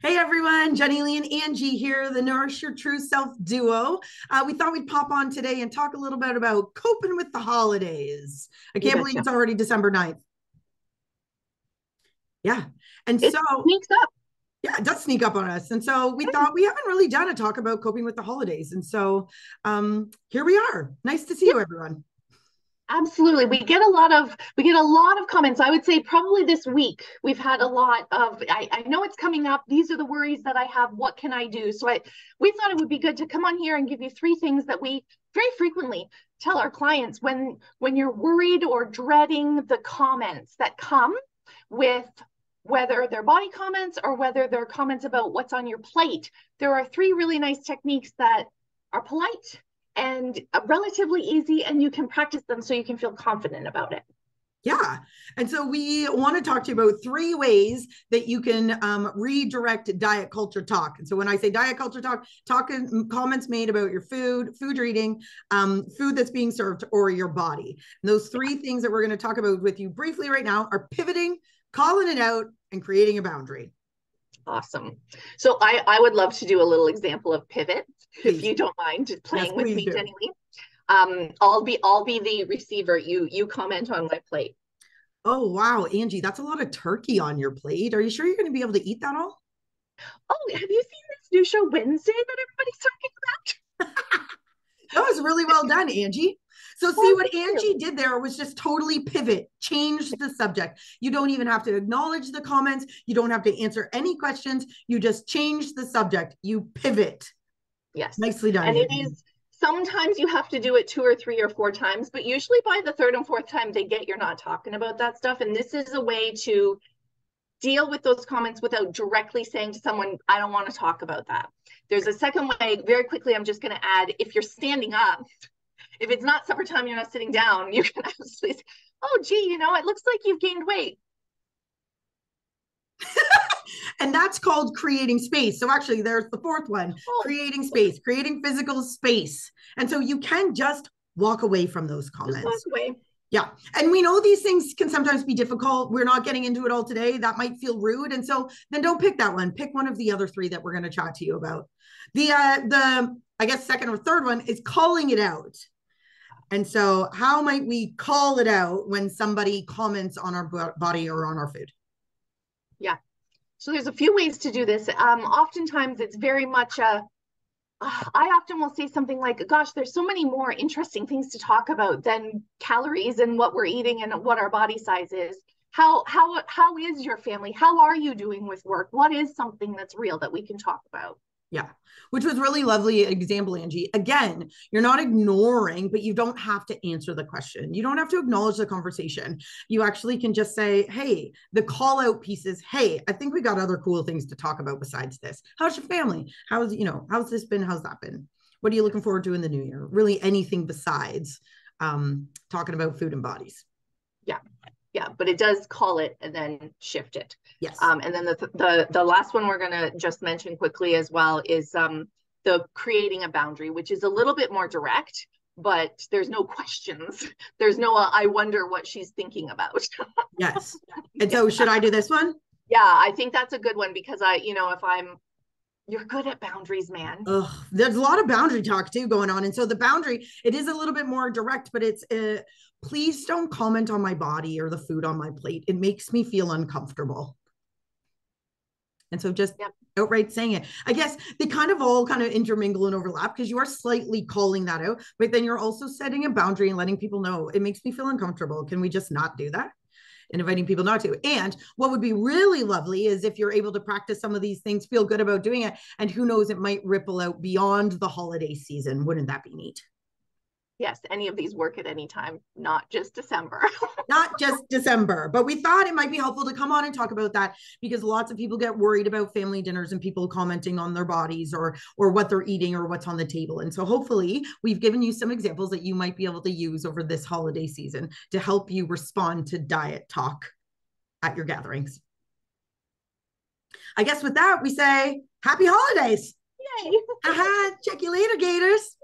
Hey everyone, Jenny Lee and Angie here, the Nourish Your True Self duo. We thought we'd pop on today and talk a little bit about coping with the holidays. I You can't believe betcha. it's already December 9th. Yeah. And It so, sneaks up. yeah, it does sneak up on us. And so we thought we haven't really done a talk about coping with the holidays. And so here we are. Nice to see Yeah, you, everyone. absolutely. We get a lot of comments. I would say probably this week we've had a lot of I know it's coming up. These are the worries that I have. What can I do? We thought it would be good to come on here and give you three things that we very frequently tell our clients when you're worried or dreading the comments that come with whether they're body comments or whether they're comments about what's on your plate. There are three really nice techniques that are polite and relatively easy, and you can practice them so you can feel confident about it. Yeah. And so we want to talk to you about three ways that you can redirect diet culture talk. And so when I say diet culture talk, talking comments made about your food you're eating, food that's being served, or your body. And those three things that we're going to talk about with you briefly right now are pivoting, calling it out, and creating a boundary. Awesome. So I would love to do a little example of pivot, if Please. you don't mind Yes, playing with please me, do. Jenny Lee. I'll be the receiver. You comment on my plate. Oh, wow. Angie, that's a lot of turkey on your plate. Are you sure you're going to be able to eat that all? Oh, have you seen this new show Wednesday that everybody's talking about? That was really well done, Angie. So, see Oh, what thank you. Angie did there was just totally pivot, change the subject. You don't even have to acknowledge the comments. You don't have to answer any questions. You just change the subject. You pivot. Yes. Nicely done, And it Angie. is sometimes you have to do it two or three or four times, but usually by the third and fourth time, they get you're not talking about that stuff. And this is a way to deal with those comments without directly saying to someone, I don't want to talk about that. There's a second way, very quickly, I'm just going to add if you're standing up, if it's not supper time, you're not sitting down, you can actually say, oh, gee, it looks like you've gained weight. And that's called creating space. So, actually, there's the fourth one, Oh, creating space, creating physical space. And so you can just walk away from those just walk comments. away. Yeah. And we know these things can sometimes be difficult. We're not getting into it all today. That might feel rude. And so then don't pick that one. Pick one of the other three that we're going to chat to you about. The I guess second or third one is calling it out. And so how might we call it out when somebody comments on our body or on our food? Yeah. So there's a few ways to do this. Oftentimes it's very much I often will say something like, gosh, there's so many more interesting things to talk about than calories and what we're eating and what our body size is. How is your family? How are you doing with work? What is something that's real that we can talk about? Yeah, which was really lovely example, Angie. Again, you're not ignoring, but you don't have to answer the question. You don't have to acknowledge the conversation. You actually can just say, hey, the call out piece is, hey, I think we got other cool things to talk about besides this. How's your family? How's this been? How's that been? What are you looking forward to in the new year? Really anything besides talking about food and bodies. Yeah, yeah, but it does call it and then shift it. Yes. And then the last one we're going to just mention quickly as well is the creating a boundary, which is a little bit more direct, but there's no questions. There's no I wonder what she's thinking about. Yes. And so should I do this one? Yeah, I think that's a good one because if I'm you're good at boundaries, man. There's a lot of boundary talk too going on. And so the boundary, it is a little bit more direct, but it's please don't comment on my body or the food on my plate. It makes me feel uncomfortable. And so just Yep. outright saying it. I guess they kind of intermingle and overlap because you are slightly calling that out, but then you're also setting a boundary and letting people know it makes me feel uncomfortable. Can we just not do that? And inviting people not to. And what would be really lovely is if you're able to practice some of these things, feel good about doing it. And who knows, it might ripple out beyond the holiday season. Wouldn't that be neat? Yes, any of these work at any time, not just December. Not just December, but we thought it might be helpful to come on and talk about that because lots of people get worried about family dinners and people commenting on their bodies or what they're eating or what's on the table. And so hopefully we've given you some examples that you might be able to use over this holiday season to help you respond to diet talk at your gatherings. I guess with that, we say happy holidays. Yay. Check you later, Gators.